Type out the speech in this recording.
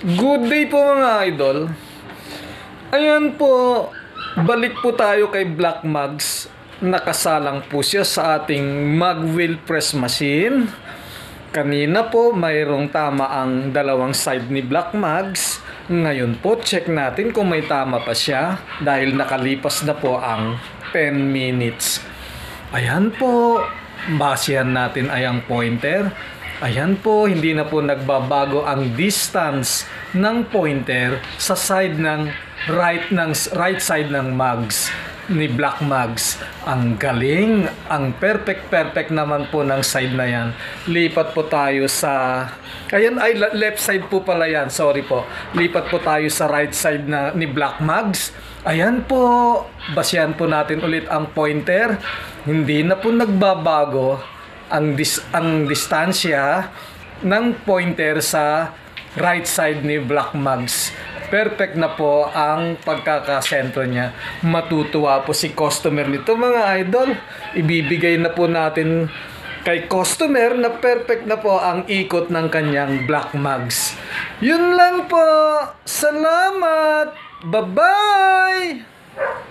Good day po mga idol. Ayan po, balik po tayo kay Black Mugs. Nakasalang po siya sa ating mag wheel press machine. Kanina po mayroong tama ang dalawang side ni Black Mugs. Ngayon po check natin kung may tama pa siya dahil nakalipas na po ang 10 minutes. Ayan po, basehan natin ang pointer. Ayan po, hindi na po nagbabago ang distance ng pointer sa side ng right side ng mugs ni Black Mugs. Ang galing, ang perfect naman po ng side na yan. Lipat po tayo sa left side po pala yan. Sorry po. Lipat po tayo sa right side ni Black Mugs. Ayan po, basehan po natin ulit ang pointer. Hindi na po nagbabago ang distansya ng pointer sa right side ni Black Mugs. Perfect na po ang pagkakasentro niya. Matutuwa po si customer nito mga idol. Ibibigay na po natin kay customer na perfect na po ang ikot ng kanyang Black Mugs. Yun lang po. Salamat. Bye-bye.